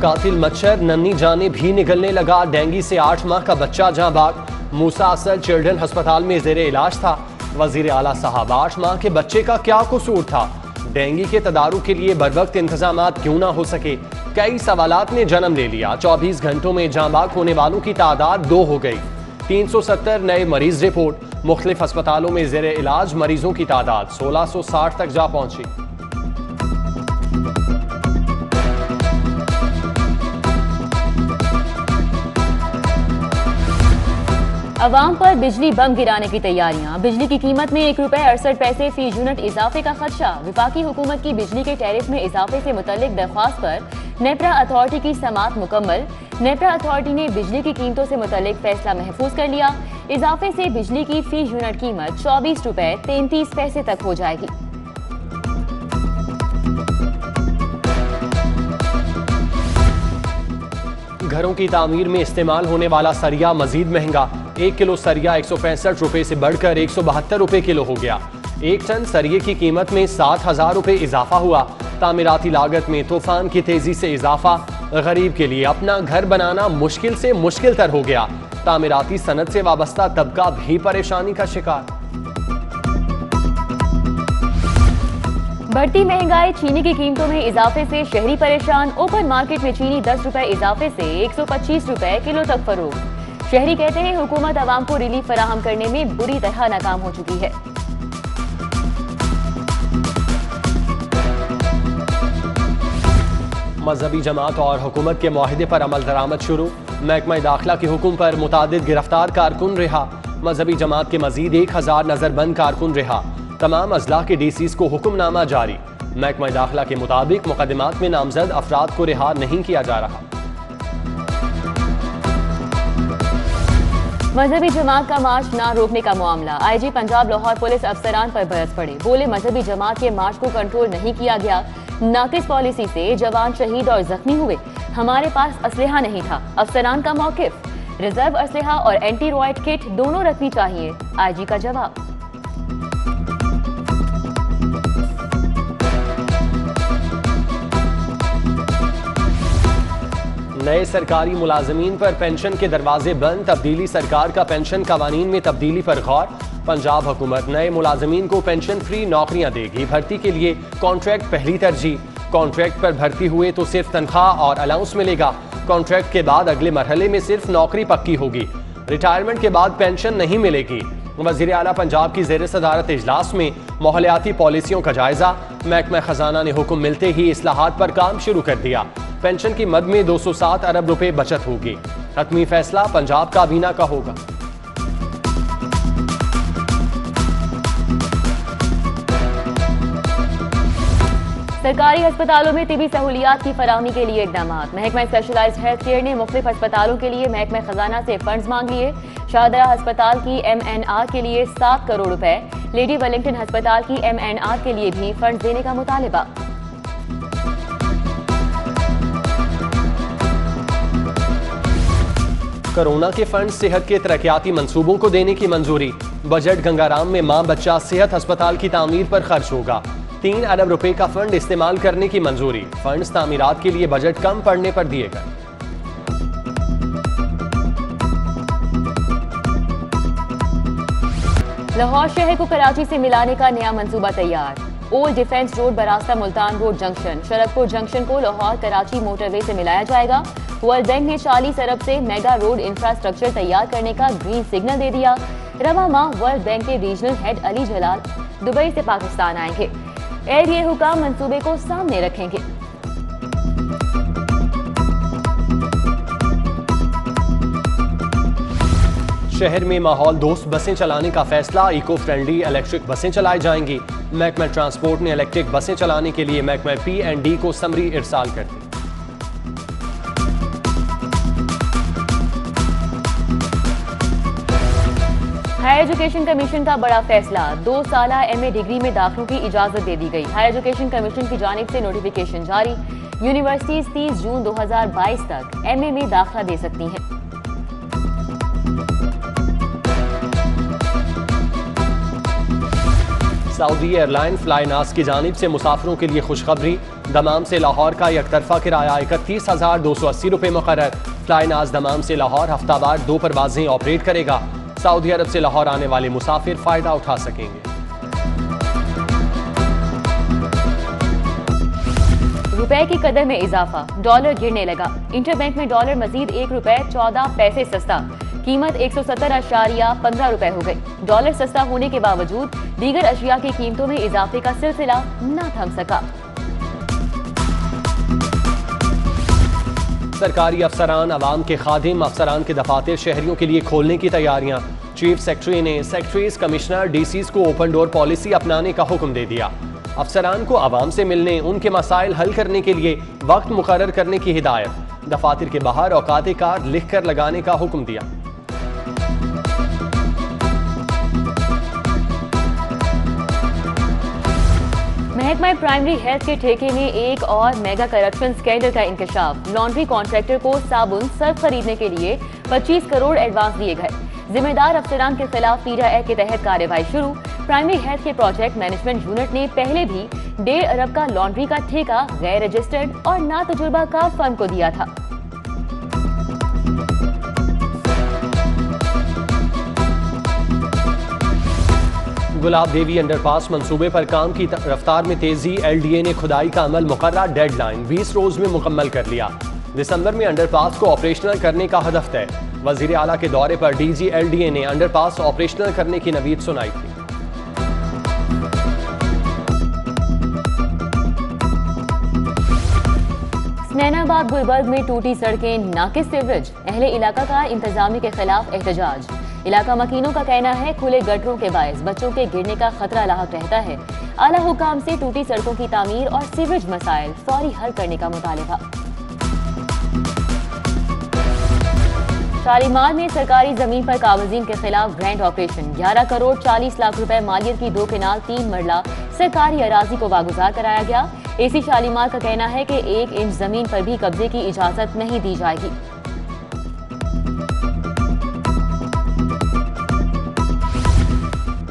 कातिल मच्छर नन्ही जाने भी निगलने लगा। डेंगू से 8 माह का बच्चा जहां भाग। मूसा असल चिल्ड्रन अस्पताल में जेर इलाज था। वजीर आला साहब, 8 माह के बच्चे का क्या कसूर था? डेंगू के तदारुक के लिए बरवक्त इंतजाम क्यों ना हो सके? कई सवालात ने जन्म ले लिया। 24 घंटों में जहां भाग होने वालों की तादाद 2 हो गई। 370 नए मरीज रिपोर्ट। मुख्तलिफ अस्पतालों में जेर इलाज मरीजों की तादाद 1660 तक जा पहुंची। अवाम पर बिजली बम गिराने की तैयारियां। बिजली की कीमत में 1 रुपए 68 पैसे फी यूनिट इजाफे का खदशा। विफाकी हुकूमत की बिजली के टैरिफ में इजाफे से मुतल्लिक दरख्वास्त पर नेपरा अथॉरिटी की समाअत मुकम्मल। नेपरा अथॉरिटी ने बिजली की कीमतों से मुतल्लिक फैसला महफूज कर लिया। इजाफे से बिजली की फी यूनिट कीमत 24 रुपए 33 पैसे तक हो जाएगी। घरों की तामीर में इस्तेमाल होने वाला सरिया मजीद महंगा। 1 किलो सरिया 165 रुपए से बढ़कर 172 रुपए किलो हो गया। 1 टन सरिये की कीमत में 7000 रुपए इजाफा हुआ। तामीराती लागत में तूफान की तेजी से इजाफा। गरीब के लिए अपना घर बनाना मुश्किल से मुश्किल तर हो गया। तामीराती सनत से वाबस्ता तबका भी परेशानी का शिकार। बढ़ती महंगाई, चीनी की कीमतों में इजाफे से शहरी परेशान। ओपन मार्केट में चीनी 10 रुपए इजाफे से 125 रुपए किलो तक फरोख्त। शहरी कहते हैं हुकूमत आवाम को रिलीफ फराहम करने में बुरी तरह नाकाम हो चुकी है। मजहबी जमात और हुकूमत के मुआहिदे पर अमल दरामद शुरू। महकमा दाखिला के हुक्म पर मुतादिद गिरफ्तार कारकुन रिहा। मजहबी जमात के मजीद 1000 नजरबंद कारकुन रिहा। तमाम अजला के डीसीज को हुक्मनामा जारी। महकमा दाखिला के मुताबिक मुकदमात में नामजद अफराद को रिहा नहीं किया जा रहा। मजहबी जमात का मार्च ना रोकने का मामला। आईजी पंजाब लाहौर पुलिस अफसरान पर बरस पड़े। बोले मजहबी जमात के मार्च को कंट्रोल नहीं किया गया। नाकिस पॉलिसी से जवान शहीद और जख्मी हुए। हमारे पास असलहा नहीं था। अफसरान का मौकिफ, रिजर्व असलहा और एंटी रॉयट किट दोनों रखनी चाहिए। आईजी का जवाब। नए सरकारी मुलाजमीन पर पेंशन के दरवाजे बंद। तब्दीली सरकार का पेंशन कवानीन में तब्दीली पर गौर। पंजाब हुकूमत नए मुलाजमीन को पेंशन फ्री नौकरियां देगी। भर्ती के लिए कॉन्ट्रैक्ट पहली तरजीह। कॉन्ट्रैक्ट पर भर्ती हुए तो सिर्फ तनख्वाह और अलाउंस मिलेगा। कॉन्ट्रैक्ट के बाद अगले मरहले में सिर्फ नौकरी पक्की होगी। रिटायरमेंट के बाद पेंशन नहीं मिलेगी। वज़ीर आला पंजाब की ज़ेर सदारत इजलास में माहौलियाती पॉलिसियों का जायजा। महकमा खजाना ने हुक्म मिलते ही इस्लाहात पर काम शुरू कर दिया। पेंशन की मद में 207 अरब रुपए बचत होगी। हतमी फैसला पंजाब काबीना का होगा। सरकारी अस्पतालों में तिबी सहूलियात की फराहमी के लिए इकदाम। महकमा स्पेशलाइज्ड हेल्थ केयर ने मुख्तलिफ अस्पतालों के लिए महकमा खजाना से फंड्स मांग लिए। शाहदरा अस्पताल की MNR के लिए 7 करोड़ रुपए। लेडी वेलिंगटन अस्पताल की MNR के लिए भी फंड्स देने का मुतालिबा। कोरोना के फंड सेहत के तरक्याती मंसूबों को देने की मंजूरी। बजट गंगाराम में मां बच्चा सेहत अस्पताल की तामीर पर खर्च होगा। 3 अरब रुपए का फंड इस्तेमाल करने की मंजूरी। फंड्स तामीरात के लिए बजट कम पड़ने पर दिए गए। लाहौर शहर को कराची से मिलाने का नया मंसूबा तैयार। ओल्ड डिफेंस रोड बरास्ता Multan road junction Sharadpur junction को लाहौर कराची मोटरवे से मिलाया जाएगा। वर्ल्ड बैंक ने 40 अरब से मेगा रोड इंफ्रास्ट्रक्चर तैयार करने का ग्रीन सिग्नल दे दिया। रवा माह वर्ल्ड बैंक के रीजनल हेड अली जलाल दुबई से पाकिस्तान आएंगे। एरिए हुकाम मंसूबे को सामने रखेंगे। शहर में माहौल दोस्त बसें चलाने का फैसला। इको फ्रेंडली इलेक्ट्रिक बसें चलाई जाएंगी। महकमा ट्रांसपोर्ट ने इलेक्ट्रिक बसें चलाने के लिए महकमा P&D को समरी इरसाल कर दी। हायर एजुकेशन कमीशन का बड़ा फैसला। 2 साला MA डिग्री में दाखिलों की इजाजत दे दी गई। हायर एजुकेशन कमीशन की जानिब से नोटिफिकेशन जारी। यूनिवर्सिटीज 30 जून 2022 तक MA में दाखिला दे सकती हैं। सऊदी एयरलाइन फ्लाइनास की जानिब से मुसाफिरों के लिए खुशखबरी। दमाम से लाहौर का एक तरफा किराया 31,280 रुपये मुकर्रर। फ्लाई नाज दमाम से लाहौर हफ्तावार 2 परवाजें ऑपरेट करेगा। सऊदी अरब से लाहौर आने वाले मुसाफिर फायदा उठा सकेंगे। रुपए की कदर में इजाफा, डॉलर गिरने लगा। इंटरबैंक में डॉलर मजीद 1 रुपए 14 पैसे सस्ता, कीमत 170.15 रुपए हो गई। डॉलर सस्ता होने के बावजूद दीगर अशिया की कीमतों में इजाफे का सिलसिला न थम सका। सरकारी अफसरान अवाम के खादिम, अफसरान के दफातर शहरियों के लिए खोलने की तैयारियां। चीफ सेक्रेटरी ने सेक्रेटरीज, कमिश्नर, डीसीज को ओपन डोर पॉलिसी अपनाने का हुक्म दे दिया। अफसरान को अवाम से मिलने, उनके मसाइल हल करने के लिए वक्त मुकर्रर करने की हिदायत। दफातर के बाहर औकात कार लिख कर लगाने का हुक्म दिया। महकमा प्राइमरी हेल्थ के ठेके में एक और मेगा करप्शन स्कैंडल का इंकशाफ। लॉन्ड्री कॉन्ट्रैक्टर को साबुन, सर्फ खरीदने के लिए 25 करोड़ एडवांस दिए गए। जिम्मेदार अफसरान के खिलाफ पीरा एक्ट के तहत कार्रवाई शुरू। प्राइमरी हेल्थ के प्रोजेक्ट मैनेजमेंट यूनिट ने पहले भी 1.5 अरब का लॉन्ड्री का ठेका गैर रजिस्टर्ड और ना तजुर्बाकार फर्म को दिया था। गुलाब देवी अंडरपास मंसूबे पर काम की रफ्तार में तेजी। LDA ने खुदाई का अमल मुकर्रर डेडलाइन 20 रोज में मुकम्मल कर लिया। दिसंबर में अंडरपास को ऑपरेशनल करने का हदफ तय। वजीर आला के दौरे पर DG LDA ने अंडरपास ऑपरेशनल करने की नवीद सुनाई थी। स्नैनाबाद गुलबर्ग में टूटी सड़कें, नाकिस सीवरेज। अहले इलाका का इंतजामी के खिलाफ एहतजाज। इलाका मकीनों का कहना है खुले गटरों के बायस बच्चों के गिरने का खतरा लाहक रहता है। आला हुकाम से टूटी सड़कों की तामीर और सीवरेज मसाइल फौरी हल करने का मुतालबा। शालीमार में सरकारी जमीन पर काबजीन के खिलाफ ग्रैंड ऑपरेशन। 11 करोड़ 40 लाख रुपए मालियत की 2 केनाल 3 मरला सरकारी अराजी को वागुजार कराया गया। एसी शालीमार का कहना है कि 1 इंच जमीन पर भी कब्जे की इजाजत नहीं दी जाएगी।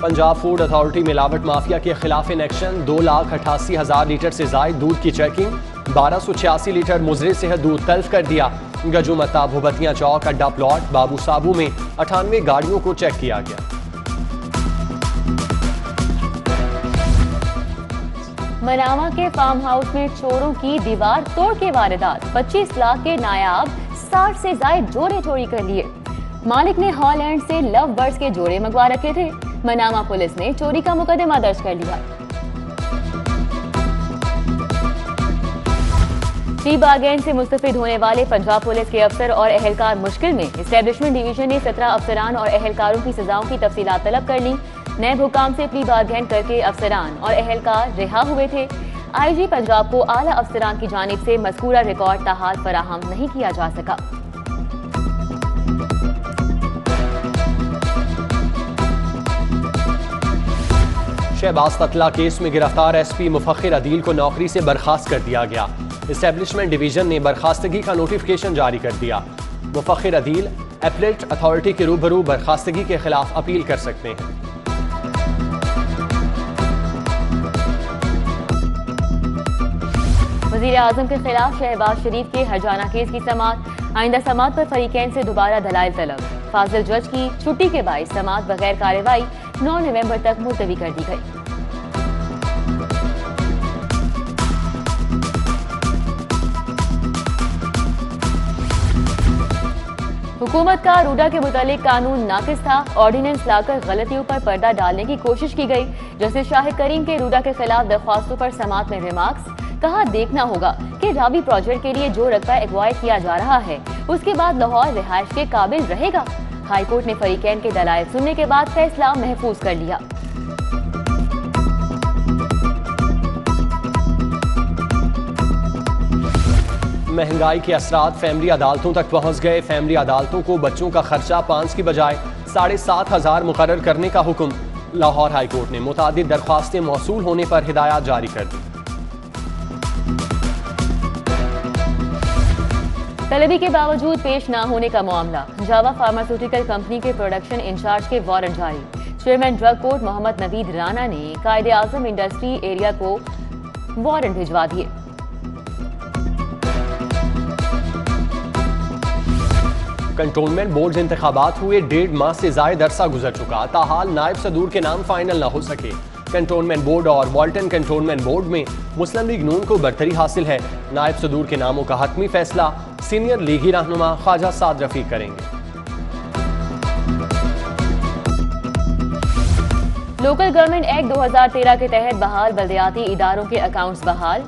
पंजाब फूड अथॉरिटी मिलावट माफिया के खिलाफ इन एक्शन। 2,88,000 लीटर से जायद दूध की चेकिंग। 1286 लीटर मुजरे सेहत दूध तल्फ कर दिया। गजुमत्ता, भूबतिया चौक, अड्डा प्लॉट, बाबू साबू में 98 गाड़ियों को चेक किया गया। मनावा के फार्म हाउस में चोरों की दीवार तोड़ के वारदात। 25 लाख के नायाब 60 से जायद जोड़े चोरी कर लिए। मालिक ने हॉलैंड से लव बर्ड्स के जोड़े मंगवा रखे थे। मनावा पुलिस ने चोरी का मुकदमा दर्ज कर लिया। प्री बार्गेन से मुस्तफिद होने वाले पंजाब पुलिस के अफसर और एहलकार मुश्किल में। एस्टेब्लिशमेंट डिवीजन ने 17 अफसरान और एहलकारों की सजाओं की तफसीलात तलब कर ली। नए हुकाम से प्री बार्गेन करके अफसरान और एहलकार रिहा हुए थे। IG पंजाब को आला अफसरान की जानिब से मज़कूरा रिकॉर्ड ताहाल फराहम नहीं किया जा सका। शहबाज कतला केस में गिरफ्तार SP मुफक्खिर अदील को नौकरी से बर्खास्त कर दिया गया। एस्टेब्लिशमेंट डिवीजन ने बर्खास्तगी का नोटिफिकेशन जारी कर दिया। मुफक्खिर अदील एपलेट अथॉरिटी के रूबरू बर्खास्तगी के खिलाफ अपील कर सकते हैं। वज़ीर आज़म के खिलाफ शहबाज शरीफ के हरजाना केस की समाअत। आइंदा समाअत पर फरीकैन से दोबारा दलाइल तलब। फाजिल जज की छुट्टी के बायस समाअत बगैर कार्रवाई 9 नवंबर तक मुलतवी कर दी गई। हुकूमत का रूडा के मुतालिक कानून नाकिस था। ऑर्डिनेंस लाकर गलतियों पर पर्दा डालने की कोशिश की गई। जस्टिस शाहिद करीम के रूडा के खिलाफ दरख्वास्तों पर समाअत में रिमार्क्स। कहा देखना होगा कि रावी प्रोजेक्ट के लिए जो रकबा एक्वायर किया जा रहा है उसके बाद लाहौर रिहाइश के काबिल रहेगा। हाईकोर्ट ने फरीकैन के दलाइल सुनने के बाद फैसला महफूज कर लिया। महंगाई के असरात फैमिली अदालतों तक पहुंच गए। फैमिली अदालतों को बच्चों का खर्चा 5 की बजाय 7,500 मुकर्रर करने का हुक्म। लाहौर हाईकोर्ट ने मुतादिद दरख्वास्तें मौसूल होने पर हिदायत जारी कर दी। तलबी के बावजूद पेश न होने का मामला। जावा फार्मास्यूटिकल कंपनी के प्रोडक्शन इंचार्ज के वारंट जारी। Chairman drug court Mohammad Naveed Rana ने कायदे आजम इंडस्ट्री एरिया को वारंट भिजवा दिए। कंटोनमेंट बोर्ड इंतखाबात हुए 1.5 माह से जायद अरसा गुजर चुका, ताहाल नायब सदूर के नाम फाइनल न हो सके। कंटोनमेंट बोर्ड और वाल्टन कंटोनमेंट बोर्ड में मुस्लिम लीग नून को बरतरी हासिल है। नायब सदूर के नामों का हतमी फैसला सीनियर लीगी रहनुमा ख्वाजा साद रफीक करेंगे। लोकल गवर्नमेंट एक्ट 2013 के तहत बहाल बल्दियाती इदारों के अकाउंट्स बहाल।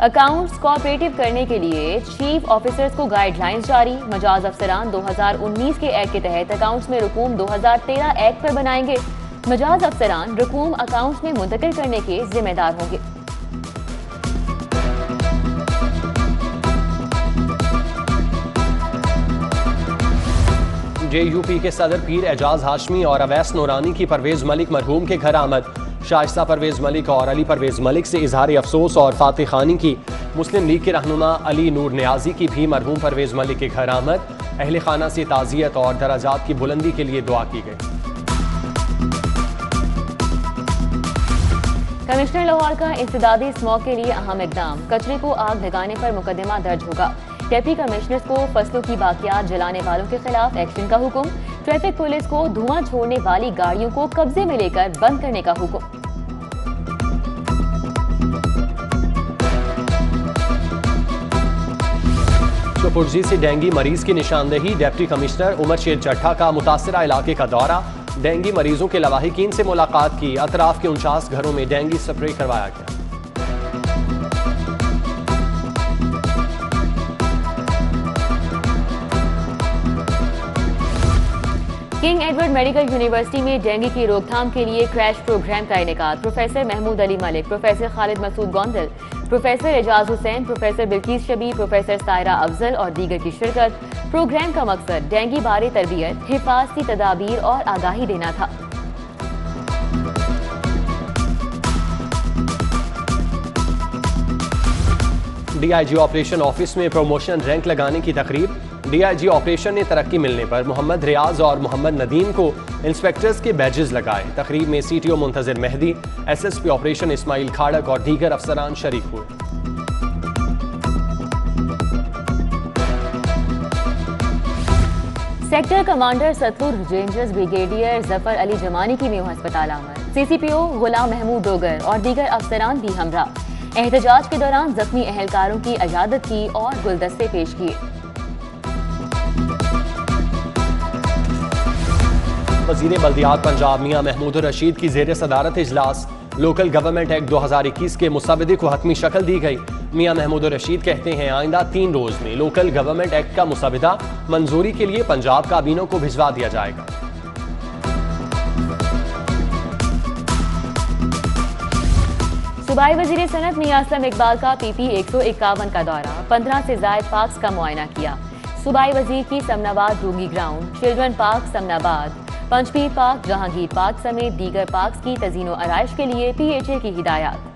अकाउंट्स कोऑपरेटिव करने के लिए चीफ ऑफिसर्स को गाइडलाइंस जारी। मजाज अफसरान 2019 के एक्ट के तहत अकाउंट्स में रकूम 2013 एक्ट पर बनाएंगे। मजाज अफसरान रकूम अकाउंट्स में मुंतकिल करने के जिम्मेदार होंगे। JUP के सदर पीर एजाज हाशमी और अवैस नूरानी की परवेज मलिक मरहूम के घर आमद। शाइस्ता परवेज मलिक और अली परवेज मलिक से इजहार अफसोस और फातिह खानी की। मुस्लिम लीग के रहनुमा अली नूर न्याजी की भी मरहूम परवेज मलिक के घर आमद। अहले खाना से ताज़ियत और दराजात की बुलंदी के लिए दुआ की गई। कमिश्नर लाहौर का इंसदादी स्मॉग के लिए अहम इकदाम। कचरे को आग लगाने पर मुकदमा दर्ज होगा। डिप्टी कमिश्नर्स को फसलों की बाकियात जलाने वालों के खिलाफ एक्शन का हुक्म। ट्रैफिक पुलिस को धुआं छोड़ने वाली गाड़ियों को कब्जे में लेकर बंद करने का हुक्म। शोपुरजी से डेंगू मरीज की निशानदेही। डिप्टी कमिश्नर उमर शेर चट्ठा का मुतासरा इलाके का दौरा। डेंगू मरीजों के लवाहिकीन से मुलाकात की। अतराफ के 49 घरों में डेंगू स्प्रे करवाया गया। किंग एडवर्ड मेडिकल यूनिवर्सिटी में डेंगू की रोकथाम के लिए क्रैश प्रोग्राम का इनेकाद। Professor Mahmood Ali Malik, professor Khalid Masood Gondal, professor Ejaz Hussain, professor Bilquis Shabi, professor Saira Afzal और दीगर की शिरकत। प्रोग्राम का मकसद डेंगू बारे तरबियत, हिफाजती तदाबीर और आगाही देना था। DIG ऑपरेशन ऑफिस में प्रमोशन रैंक लगाने की तकरीब। DIG ऑपरेशन ने तरक्की मिलने पर मोहम्मद रियाज और मोहम्मद नदीम को इंस्पेक्टर्स के बैजेस लगाए। तकरीब में CTO Muntazir Mehdi, SSP operation Ismail Kharak और दीगर अफसरान शरीक हुए। Sector commander Sutlej rangers brigadier Zafar Ali Zamani की मेयू अस्पताल आमद। CCPO गुलाम महमूद डोगर और दीगर अफसरान भी हमरा। एहतजाज के दौरान जख्मी अहलकारों की इजाजत की और गुलदस्ते पेश किए। वज़ीर बल्दियात पंजाब मियां महमूद रशीद की ज़ेर सदारत इजलास। लोकल गवर्नमेंट एक्ट 2021 के मुसवदे को हतमी शक्ल दी गई। मियां महमूद रशीद कहते हैं आइंदा 3 रोज में लोकल गवर्नमेंट एक्ट का मुसवदा मंजूरी के लिए पंजाब काबीनों को भिजवा दिया जाएगा। सूबाई वजीर सनत मियां असलम इकबाल का PP 151 का दौरा। 15 से जायद पार्क्स का मुआयना किया। सूबाई वजीर की समनाबाद रूंगी ground, children park Samanabad, Panchpir park, Jahangir park समेत दीगर पार्क्स की तज़ीनो आराइश के लिए PHA की हिदायत।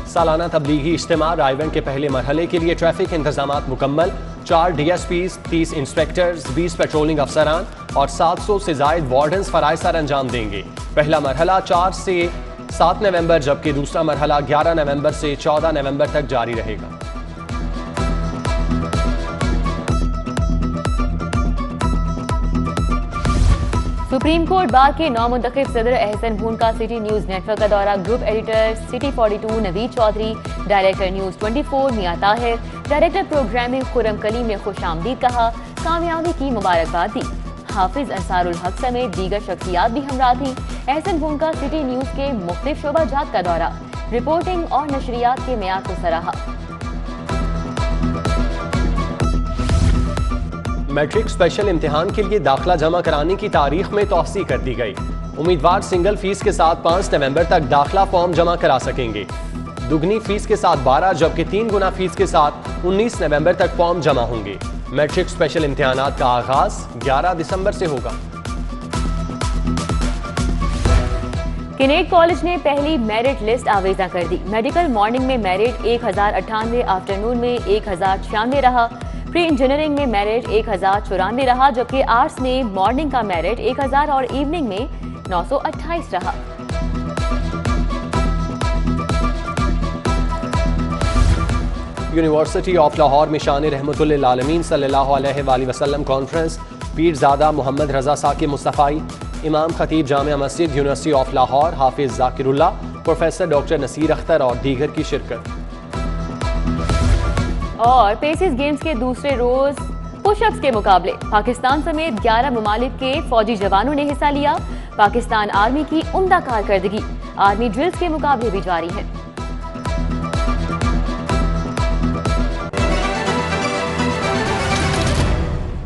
सालाना तबलीगी इज्तिमा रायगढ़ के पहले मरहले के लिए ट्रैफिक इंतजामात मुकम्मल। 4 DSPs, 30 इंस्पेक्टर्स, 20 पेट्रोलिंग अफसरान और 700 से जायद वार्डन्स फराइज सर अंजाम देंगे। पहला मरहला 4 से 7 नवंबर जबकि दूसरा मरहला 11 नवंबर से 14 नवंबर तक जारी रहेगा। सुप्रीम कोर्ट बार के नौमुंतखब सदर एहसन भून का सिटी न्यूज नेटवर्क का दौरा। Group editor City 42 Naveed Chaudhry, director news 24 Mian Tahir, director programming Khurram Kaleem ने खुशामदीद कहा, कामयाबी की मुबारकबाद दी। हाफिज अंसारुल हक समेत दीगर शख्सियात भी हमरा थी। एहसन भून का सिटी न्यूज के मुख्तलिफ शोबाजात का दौरा। रिपोर्टिंग और नशरियात के मेयार को सराहा। मैट्रिक स्पेशल इम्तिहान के लिए दाखिला जमा कराने की तारीख में तौसी कर दी गई। उम्मीदवार सिंगल फीस के साथ 5 नवंबर तक दाखिला फॉर्म जमा करा सकेंगे। दुगनी फीस के साथ 12 जबकि 3 गुना फीस के साथ 19 नवंबर तक फॉर्म जमा होंगे। मैट्रिक स्पेशल इम्तिहानात का आगाज 11 दिसंबर से होगा। किनेट कॉलेज ने पहली मेरिट लिस्ट आवेजा कर दी। मेडिकल मॉर्निंग में मेरिट 1098, आफ्टरनून में 1096 रहा। प्री इंजीनियरिंग में मेरिट 1094 रहा जबकि आर्ट्स में मॉर्निंग का मेरिट 1000 और इवनिंग में 928 रहा। यूनिवर्सिटी ऑफ लाहौर में शान रहमतुल्लिल आलमीन सल्लल्लाहु अलैहि वसल्लम कॉन्फ्रेंस, पीरजादा मोहम्मद रजा साकिब मुस्तफ़ाई, इमाम खतीब Jamia Masjid university of Lahore Hafiz Zakirullah, professor doctor Nasir Akhtar और दीगर की शिरकत। और पेसिस गेम्स के दूसरे रोज पुशअप्स के मुकाबले पाकिस्तान समेत 11 ममालिक के फौजी जवानों ने हिस्सा लिया। पाकिस्तान आर्मी की उम्दा कारकर्दगी, आर्मी ड्रिल्स के मुकाबले भी जारी है।